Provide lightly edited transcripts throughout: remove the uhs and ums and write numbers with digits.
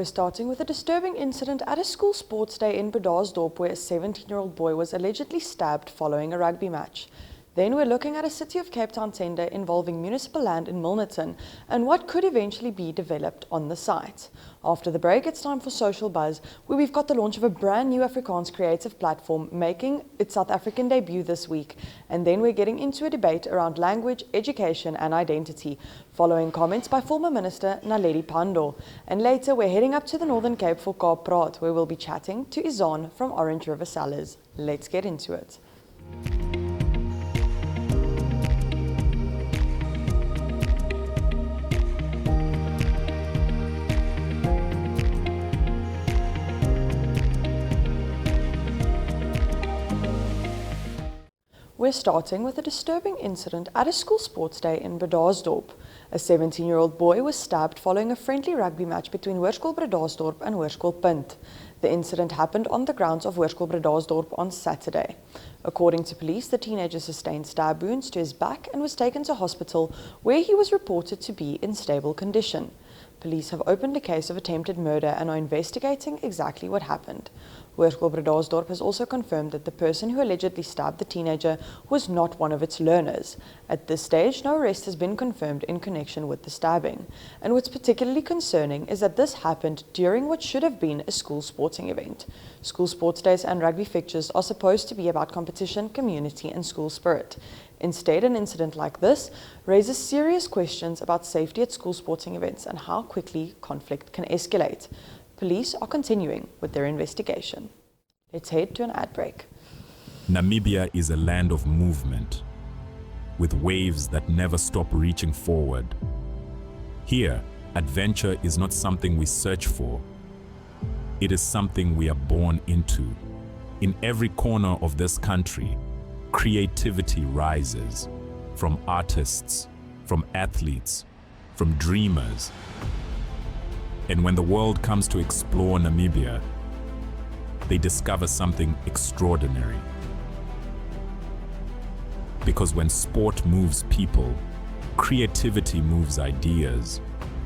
We're starting with a disturbing incident at a school sports day in Bredasdorp where a 17-year-old boy was allegedly stabbed following a rugby match. Then we're looking at a City of Cape Town tender involving municipal land in Milnerton and what could eventually be developed on the site. After the break, it's time for Social Buzz, where we've got the launch of a brand new Afrikaans creative platform making its South African debut this week. And then we're getting into a debate around language, education and identity, following comments by former Minister Naledi Pandor. And later, we're heading up to the Northern Cape for Kaap Praat, where we'll be chatting to Izaan from Orange River Cellars. Let's get into it. We're starting with a disturbing incident at a school sports day in Bredasdorp. A 17-year-old boy was stabbed following a friendly rugby match between Hoërskool Bredasdorp and Hoërskool Punt. The incident happened on the grounds of Hoërskool Bredasdorp on Saturday. According to police, the teenager sustained stab wounds to his back and was taken to hospital, where he was reported to be in stable condition. Police have opened a case of attempted murder and are investigating exactly what happened. Hoërskool Bredasdorp has also confirmed that the person who allegedly stabbed the teenager was not one of its learners. At this stage, no arrest has been confirmed in connection with the stabbing. And what's particularly concerning is that this happened during what should have been a school sporting event. School sports days and rugby fixtures are supposed to be about competition, community and school spirit. Instead, an incident like this raises serious questions about safety at school sporting events and how quickly conflict can escalate. Police are continuing with their investigation. Let's head to an ad break. Namibia is a land of movement, with waves that never stop reaching forward. Here, adventure is not something we search for. It is something we are born into. In every corner of this country, creativity rises, from artists, from athletes, from dreamers. And when the world comes to explore Namibia, they discover something extraordinary. Because when sport moves people, creativity moves ideas,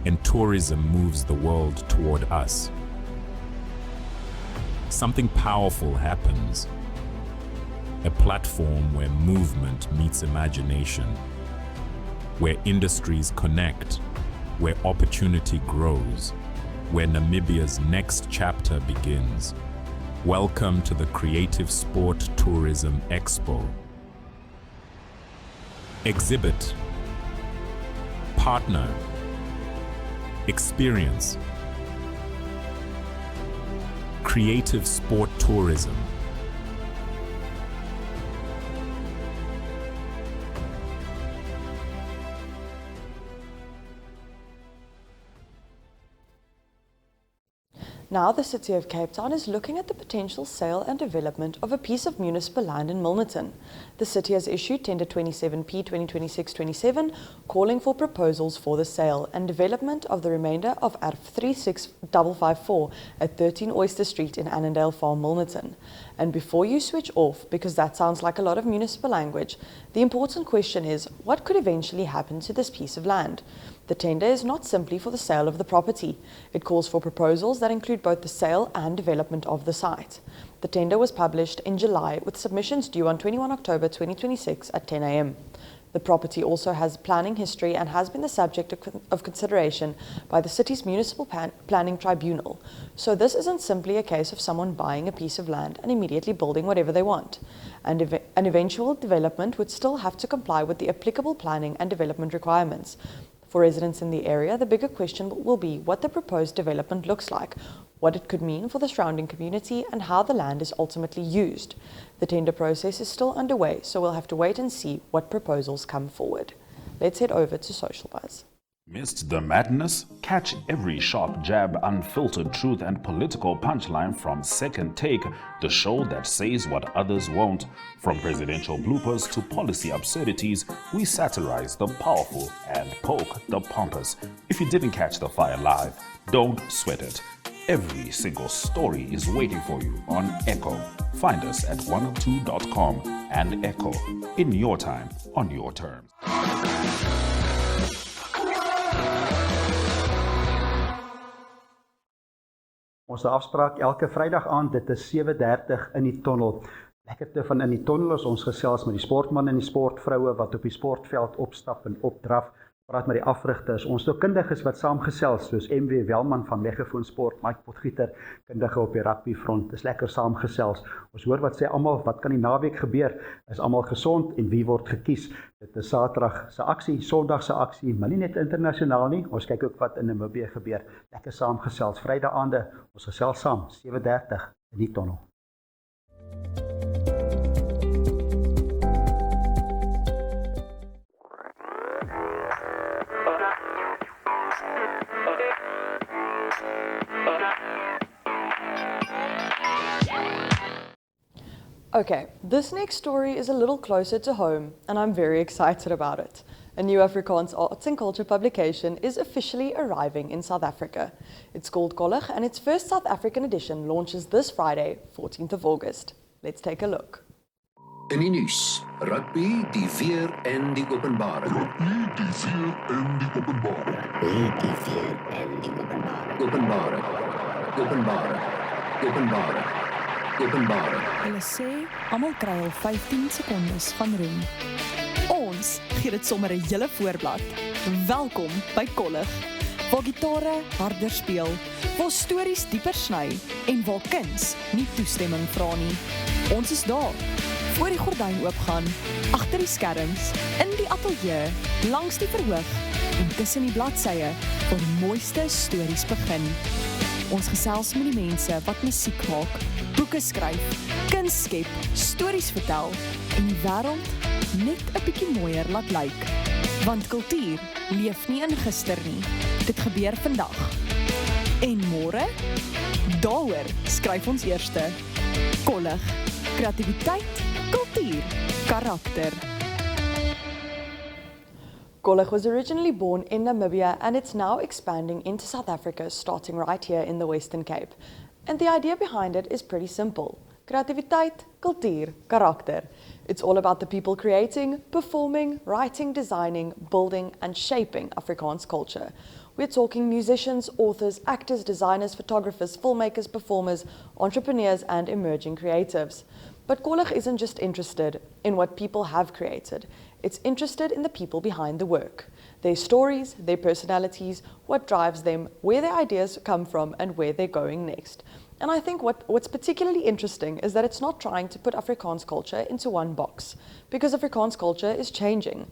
and tourism moves the world toward us. Something powerful happens. A platform where movement meets imagination, where industries connect, where opportunity grows, where Namibia's next chapter begins. Welcome to the Creative Sport Tourism Expo. Exhibit, partner, experience. Creative Sport Tourism. Now the City of Cape Town is looking at the potential sale and development of a piece of municipal land in Milnerton. The city has issued Tender 27P 2026-27 calling for proposals for the sale and development of the remainder of ARF 36554 at 13 Oyster Street in Annandale Farm, Milnerton. And before you switch off, because that sounds like a lot of municipal language, the important question is, what could eventually happen to this piece of land? The tender is not simply for the sale of the property. It calls for proposals that include both the sale and development of the site. The tender was published in July with submissions due on 21 October 2026 at 10 a.m. The property also has planning history and has been the subject of consideration by the city's municipal planning tribunal. So this isn't simply a case of someone buying a piece of land and immediately building whatever they want. And an eventual development would still have to comply with the applicable planning and development requirements. For residents in the area, the bigger question will be what the proposed development looks like, what it could mean for the surrounding community, and how the land is ultimately used. The tender process is still underway, so we'll have to wait and see what proposals come forward. Let's head over to Social Buzz. Missed the madness? Catch every sharp jab, unfiltered truth and political punchline from Second Take, the show that says what others won't. From presidential bloopers to policy absurdities, we satirize the powerful and poke the pompous. If you didn't catch the fire live, don't sweat it. Every single story is waiting for you on Echo. Find us at 102.com and Echo, in your time, on your terms. Ons afspraak elke Vrydag aand, dit is 7:30 in die tonnel. Lekkerte van in die tonnel is ons gesels met die sportman en die sportvroue wat op die sportveld opstap en opdraf. Praat met die afrigters, ons kundiges wat saamgesels, soos MW Welman van Megafoon Sport, Mike Potgieter, kundige op die rugbyfront, is lekker saamgesels. Ons hoor wat sê almal, wat kan die naweek gebeur, is almal gesond en wie word gekies. Dit is Saterdag se aksie, Sondag se aksie, maar nie net internasionaal nie, ons kyk ook wat in Namibië gebeur. Lekker saamgesels, Vrydag aande, ons gesels saam, 7:30 in die tonnel. Okay, this next story is a little closer to home, and I'm very excited about it. A new Afrikaans arts and culture publication is officially arriving in South Africa. It's called Kollig, and its first South African edition launches this Friday, 14th of August. Let's take a look. In die nuus, rugby, die veer en die openbare. Openbare. Hulle sê, almal kry al 15 sekondes van roem. Ons gee dit sommer 'n hele voorblad. Welkom by Kollig, waar gitare harder speel, waar stories dieper sny en waar kuns nie toestemming vra nie. Ons is daar, voor die gordyn oopgaan, agter die skerms, in die ateljee, langs die verhoog en tussen die bladsye waar die mooiste stories begin. Ons gesels met die mense wat musiek maak, boeke skryf, kuns skep, stories vertel en die wêreld net 'n bietjie mooier laat lyk. Want kultuur leef nie in gister nie. Dit gebeur vandag. En môre? Daaroor skryf ons eerste. Kollig. Kreatiwiteit, kultuur, karakter. Kollig was originally born in Namibia and it's now expanding into South Africa, starting right here in the Western Cape. And the idea behind it is pretty simple. Kreatiwiteit, kultuur, karakter. It's all about the people creating, performing, writing, designing, building and shaping Afrikaans culture. We're talking musicians, authors, actors, designers, photographers, filmmakers, performers, entrepreneurs and emerging creatives. But Kollig isn't just interested in what people have created. It's interested in the people behind the work. Their stories, their personalities, what drives them, where their ideas come from and where they're going next. And I think what's particularly interesting is that it's not trying to put Afrikaans culture into one box, because Afrikaans culture is changing.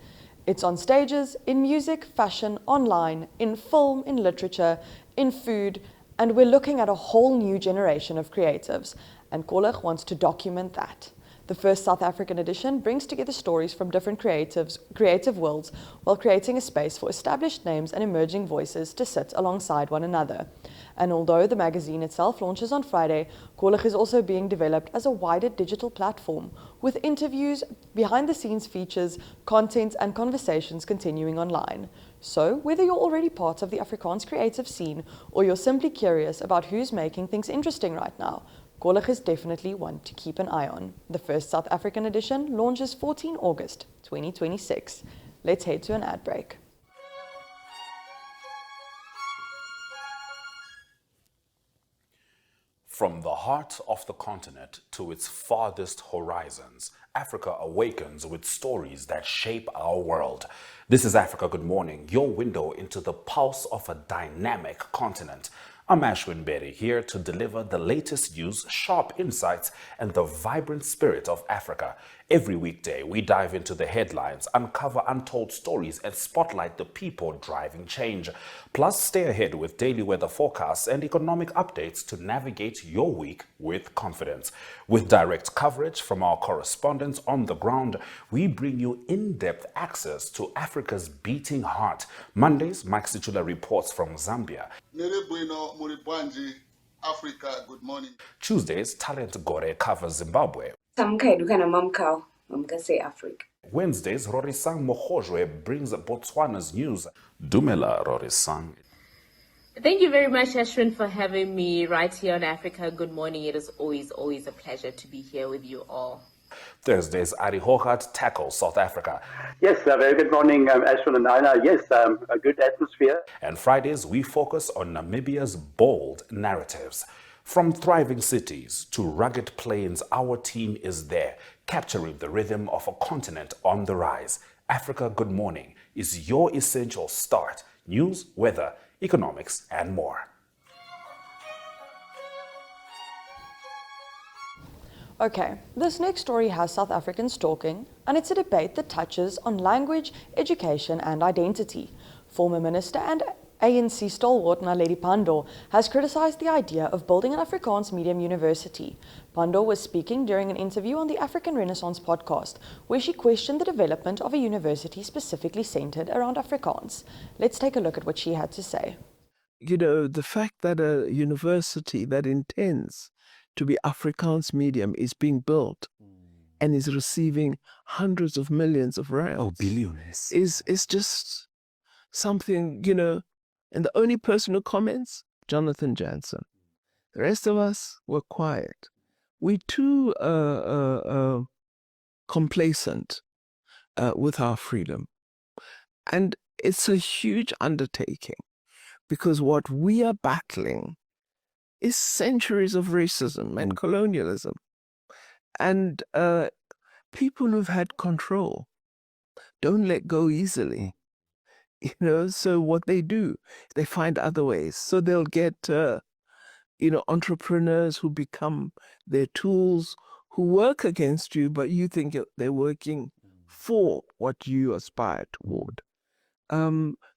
It's on stages, in music, fashion, online, in film, in literature, in food, and we're looking at a whole new generation of creatives, and Kollig wants to document that. The first South African edition brings together stories from different creative worlds while creating a space for established names and emerging voices to sit alongside one another. And although the magazine itself launches on Friday, Kollig is also being developed as a wider digital platform with interviews, behind-the-scenes features, content and conversations continuing online. So, whether you're already part of the Afrikaans creative scene or you're simply curious about who's making things interesting right now, Kollig is definitely one to keep an eye on. The first South African edition launches 14 August 2026. Let's head to an ad break. From the heart of the continent to its farthest horizons, Africa awakens with stories that shape our world. This is Africa Good Morning, your window into the pulse of a dynamic continent. I'm Ashwin Berry, here to deliver the latest news, sharp insights, and the vibrant spirit of Africa. Every weekday, we dive into the headlines, uncover untold stories, and spotlight the people driving change. Plus, stay ahead with daily weather forecasts and economic updates to navigate your week with confidence. With direct coverage from our correspondents on the ground, we bring you in-depth access to Africa's beating heart. Mondays, Mike Situla reports from Zambia. Africa, good morning. Tuesdays, Talent Gore covers Zimbabwe. Africa. Wednesdays, Rorisang Mokojwe brings Botswana's news. Dumela, Rorisang. Thank you very much, Ashwin, for having me right here on Africa Good Morning. It is always a pleasure to be here with you all. Thursdays, Ari Hogat tackles South Africa. Yes, very good morning, Ashwin and Aina. Yes, a good atmosphere. And Fridays, we focus on Namibia's bold narratives. From thriving cities to rugged plains, our team is there, capturing the rhythm of a continent on the rise. Africa Good Morning is your essential start. News, weather, economics, and more. Okay, this next story has South Africans talking, and it's a debate that touches on language, education, and identity. Former Minister and ANC stalwart Naledi Pandor has criticised the idea of building an Afrikaans medium university. Pandor was speaking during an interview on the African Renaissance podcast, where she questioned the development of a university specifically centred around Afrikaans. Let's take a look at what she had to say. You know, the fact that a university that intends to be Afrikaans medium is being built and is receiving hundreds of millions of rands. Billions. Is just something, you know, and the only person who comments, Jonathan Jansen. The rest of us were quiet. We too complacent with our freedom. And it's a huge undertaking because what we are battling is centuries of racism and colonialism. And people who've had control don't let go easily. You know, so what they do, they find other ways. So they'll get, entrepreneurs who become their tools, who work against you, but you think they're working for what you aspire toward.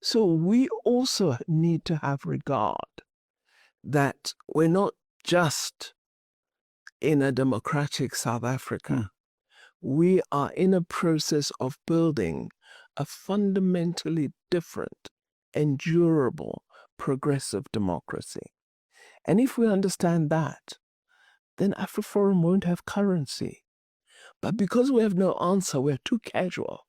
So we also need to have regard that we're not just in a democratic South Africa. We are in a process of building a fundamentally different and durable progressive democracy. And if we understand that, then AfriForum won't have currency. But because we have no answer, we're too casual.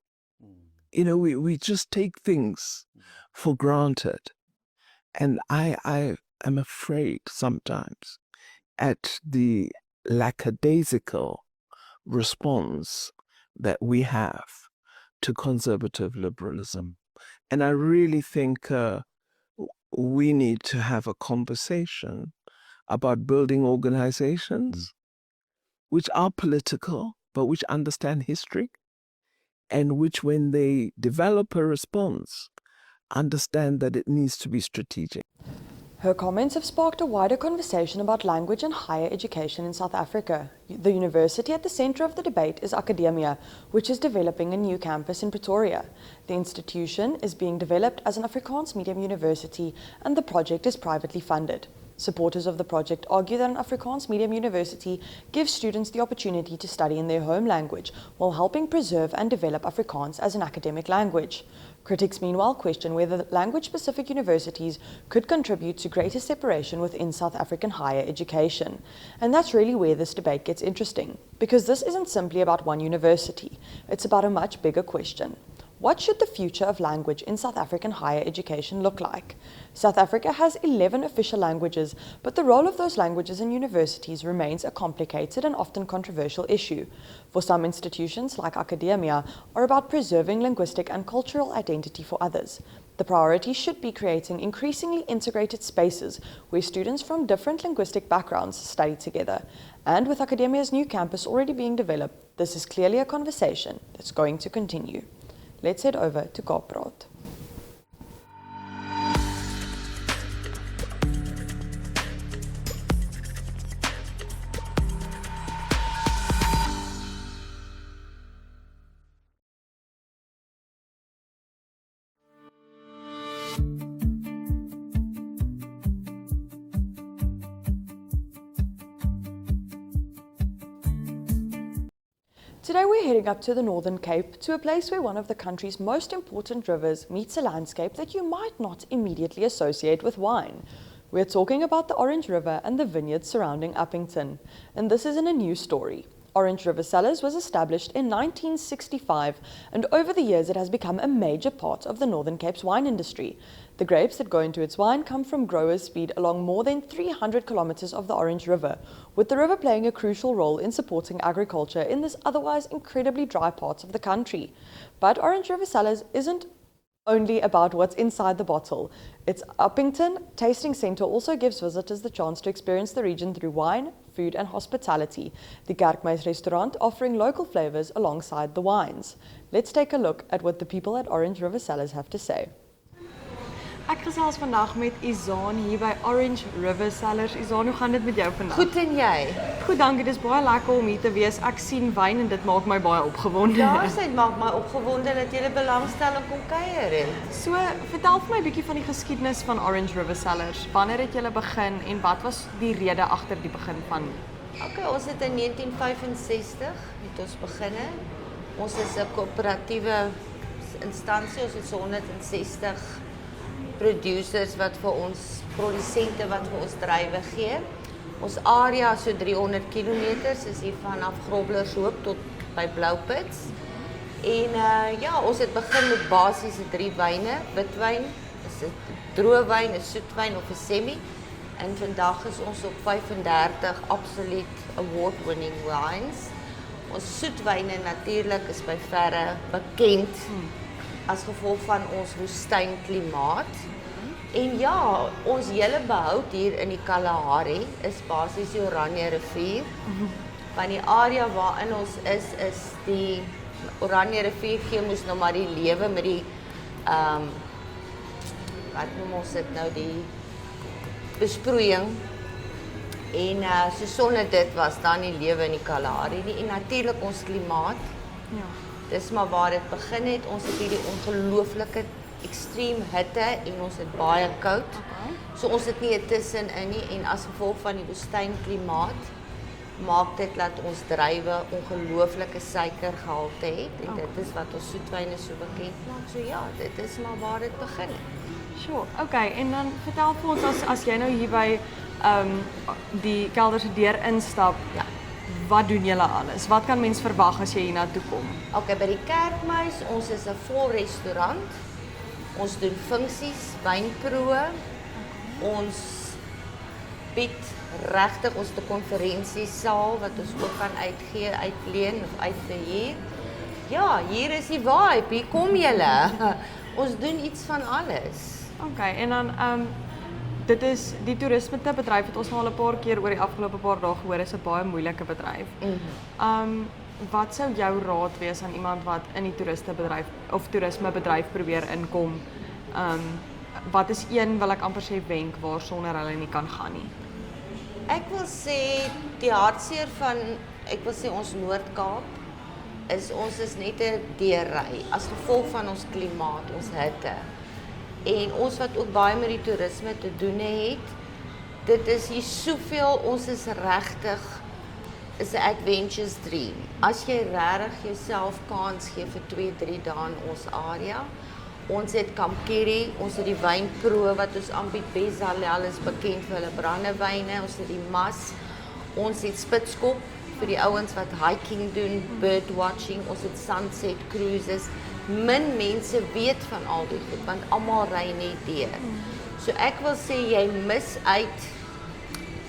You know, we just take things for granted. And I am afraid sometimes at the lackadaisical response that we have to conservative liberalism. And I really think we need to have a conversation about building organizations which are political, but which understand history, and which, when they develop a response, understand that it needs to be strategic. Her comments have sparked a wider conversation about language and higher education in South Africa. The university at the centre of the debate is Academia, which is developing a new campus in Pretoria. The institution is being developed as an Afrikaans medium university, and the project is privately funded. Supporters of the project argue that an Afrikaans medium university gives students the opportunity to study in their home language while helping preserve and develop Afrikaans as an academic language. Critics meanwhile question whether language-specific universities could contribute to greater separation within South African higher education. And that's really where this debate gets interesting, because this isn't simply about one university, it's about a much bigger question. What should the future of language in South African higher education look like? South Africa has 11 official languages, but the role of those languages in universities remains a complicated and often controversial issue. For some institutions, like Academia, are about preserving linguistic and cultural identity for others. The priority should be creating increasingly integrated spaces where students from different linguistic backgrounds study together. And with Academia's new campus already being developed, this is clearly a conversation that's going to continue. Let's head over to Kaap Praat. Today we're heading up to the Northern Cape, to a place where one of the country's most important rivers meets a landscape that you might not immediately associate with wine. We're talking about the Orange River and the vineyards surrounding Upington. And this isn't a new story. Orange River Cellars was established in 1965, and over the years it has become a major part of the Northern Cape's wine industry. The grapes that go into its wine come from growers feed along more than 300 kilometers of the Orange River, with the river playing a crucial role in supporting agriculture in this otherwise incredibly dry parts of the country. But Orange River Cellars isn't only about what's inside the bottle. Its Uppington Tasting Centre also gives visitors the chance to experience the region through wine, food and hospitality. The Kerkmeis restaurant offering local flavours alongside the wines. Let's take a look at what the people at Orange River Cellars have to say. Ek gesels vandag met Izaan hier by Orange River Cellars. Izaan, hoe gaan dit met jou vandag? Goed en jy? Goed, dankie. Dit is baie lekker om hier te wees. Ek sien wyn en dit maak my baie opgewonde. Dit maak my opgewonde dat jy belangstelling kom kuier. So, vertel vir my 'n bietjie van die geskiedenis van Orange River Cellars. Wanneer het julle begin en wat was die rede agter die begin van? Okay, ons het in 1965 het ons beginne. Ons is 'n koöperatiewe instansie. Ons het so 160 producers wat vir ons, produsente wat vir ons drywe gee. Ons area is so 300 km, is hier vanaf Groblershoop tot by Bloupits. En ja, ons het begin met basiese 3 wyne, witwyn, is 'n droë wyn, 'n soetwyn of 'n semi. En vandag is ons op 35 absoluut award-winning wines. Ons soetwyne natuurlik is by verre bekend as gevolg van ons woestynklimaat. En ja, ons hele behoud hier in die Kalahari is basies die Oranje rivier. Want die area waarin ons is die Oranje rivier gee ons nou maar die lewe met die wat noem ons dit nou, die besproeiing. En so sonder dit was daar nie lewe in die Kalahari nie. En natuurlik ons klimaat. Ja. Dis maar waar dit begin het. Ons het hierdie ongelooflike extreme hitte en ons het baie koud. Okay. So ons het nie 'n tussenin nie en as gevolg van die woestynklimaat maak dit dat ons druiwe ongelooflike suikergehalte het en dit is wat ons soetwyne so bekend maak. So ja, dit is maar waar dit begin het. Sure. Okay, en dan vertel vir ons as jy nou hier by die kelder se deur instap. Ja. Wat doen julle alles? Wat kan mens verwag as jy hier na toe kom? Okay, by die Kerkmeis, ons is 'n vol restaurant. Ons doen funksies, wynproe. Ons bied regtig ons te konferensiesaal wat ons ook kan uitgee, uitleen of uitbeheer. Ja, hier is die vibe. Hier kom julle. Ons doen iets van alles. Okay, en dan dit is die toerismebedryf wat ons nou al 'n paar keer oor die afgelope paar dae gehoor is 'n baie moeilike bedryf. Wat sou jou raad wees aan iemand wat in die toerismebedryf probeer inkom? Wat is een, wil ek amper sê, wenk waar sonder hulle nie kan gaan nie? Ek wil sê die hartseer van ons Noord-Kaap is ons is net 'n deurry as gevolg van ons klimaat, ons hitte. En ons wat ook baie met die toerisme te doen het, dit is hier soveel, ons is regtig, is 'n adventures dream. As jy regtig jouself kans gee vir 2-3 dae in ons area. Ons het Kamkiri, ons het die wynproe wat ons aanbied, Bezalel is bekend vir hulle brandewyne, ons het die Mas, ons het Spitskop vir die ouens wat hiking doen, bird watching, ons het sunset cruises. Min mense weet van al die goed, want almal ry net deur. So ek wil sê jy mis uit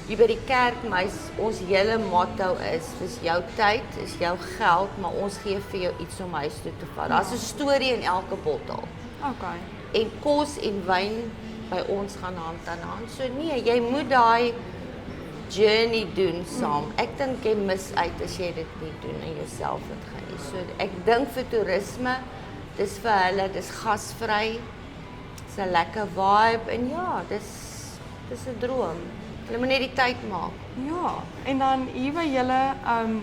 hier by die Kerkmeis, ons hele motto is, dis jou tyd, is jou geld, maar ons gee vir jou iets om huis toe te vat. Daar's 'n storie in elke bottel. Okay. En kos en wyn by ons gaan hand aan hand. So nee, jy moet daai journey doen saam. Ek dink jy mis uit as jy dit nie doen en jouself dit gaan nie. So ek dink vir toerisme, dis vir hulle, dis gasvry. Dis 'n lekker vibe en ja, dis 'n droom. Hulle moet net die tyd maak. Ja, en dan hier by julle,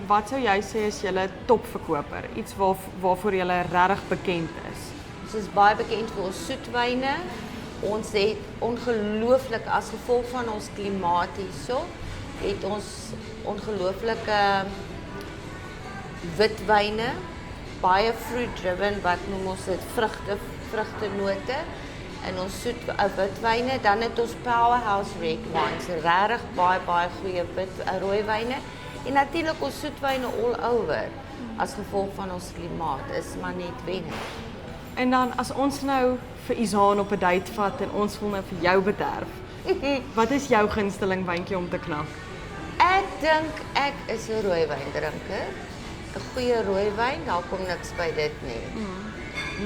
wat sou jy sê is julle topverkoper? Iets waarvoor julle regtig bekend is? Ons is baie bekend vir ons soetwyne. Ons het ongelooflik as gevolg van ons klimaat hierso, het ons ongelooflike witwyne, baie fruit driven, wat noem ons dit, vrugtenote. En ons witwyne, dan het ons powerhouse red wines, regtig baie goeie rooiwyne en natuurlik ons soetwyne all over as gevolg van ons klimaat is maar net wenner. En dan as ons nou vir Izaan op 'n date vat en ons wil nou vir jou bederf. Wat is jou gunsteling wyntjie om te knak? Ek dink ek is 'n rooiwyndrinker. 'n Goeie rooiwyn, daar kom niks by dit nie.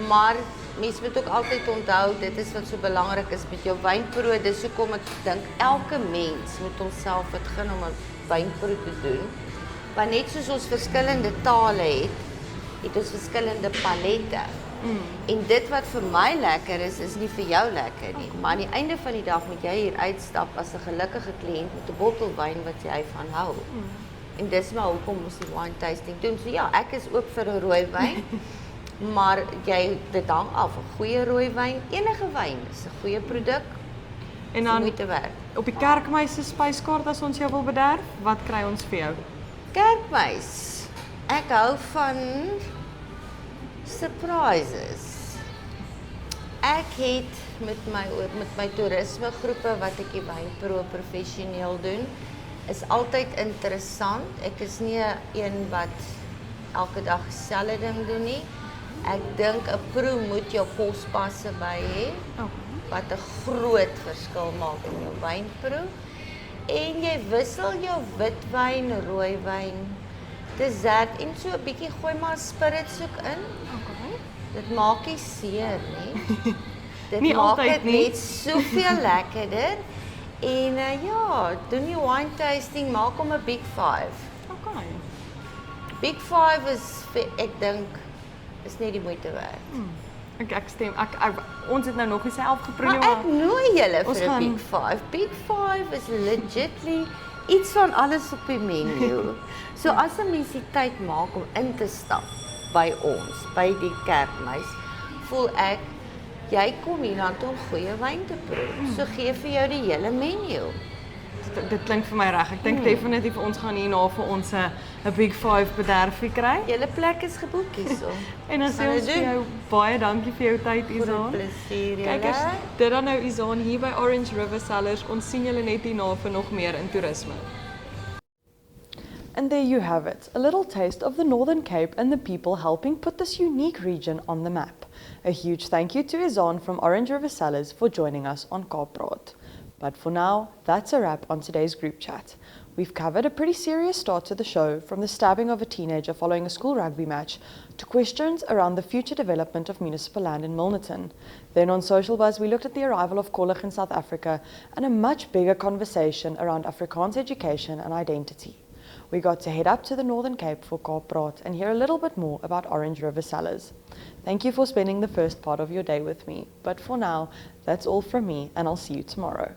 Maar mens moet ook altyd onthou, dit is wat so belangrik is met jou wynproe. Dis hoekom ek dink elke mens moet homself begin om 'n wynproe te doen. Want net soos ons verskillende tale het ons verskillende palette. En dit wat vir my lekker is nie vir jou lekker nie. Maar aan die einde van die dag moet jy hier uitstap as 'n gelukkige kliënt met 'n bottel wyn wat jy van hou. En dis maar hoekom ons die wine tasting doen. So ja, ek is oop vir 'n rooi wyn. Maar dit hang af, 'n goeie rooi wyn, enige wyn is 'n goeie produk. En dan moeite werd. Op die kerkmeis se spyskaart as ons jou wil bederf, wat kry ons vir jou? Kerkmeis. Ek hou van surprises. Ek het met my toerismegroepe wat ek die wynproe professioneel doen, is altyd interessant. Ek is nie een wat elke dag dieselfde ding doen nie. Ek dink 'n proe moet jou kospasse by hê, wat 'n groot verskil maak in jou wynproe. En jy wissel jou witwyn, rooiwyn, dessert en so 'n bietjie gooi maar spirits ook in. Dit maak nie seer nie. Dit nie maak altyd dit nie. net soveel lekkerder. En ja, doen die wine tasting, maak hom 'n Big 5. Okay. Big 5 is, ek dink, is net die moeite werd. Ek stem. Ons het nou nog nie self geproe Maar ek nooi julle vir 'n Big 5. Big 5 is legitly iets van alles op die menu. So as 'n mens die tyd maak om in te stap by ons, by die kerkmeis, voel ek, jy kom hier na om goeie wyn te proe. So gee vir jou die hele menu. Dit klink vir my reg. Ek dink definitief ons gaan hierna vir ons 'n Big 5 bederfie kry. Julle plek is geboek hierso. En dan sê ons vir jou baie dankie vir jou tyd, Izaan. Plesier, Kyk eens, dit dan nou Izaan hier by Orange River Cellars. Ons sien julle net hierna vir nog meer in toerisme. And there you have it, a little taste of the Northern Cape and the people helping put this unique region on the map. A huge thank you to Izaan from Orange River Cellars for joining us on Kaap Praat. But for now, that's a wrap on today's group chat. We've covered a pretty serious start to the show, from the stabbing of a teenager following a school rugby match to questions around the future development of municipal land in Milnerton. Then on Social Buzz, we looked at the arrival of Kollig in South Africa and a much bigger conversation around Afrikaans education and identity. We got to head up to the Northern Cape for Kaap Praat and hear a little bit more about Orange River Cellars. Thank you for spending the first part of your day with me. But for now, that's all from me, and I'll see you tomorrow.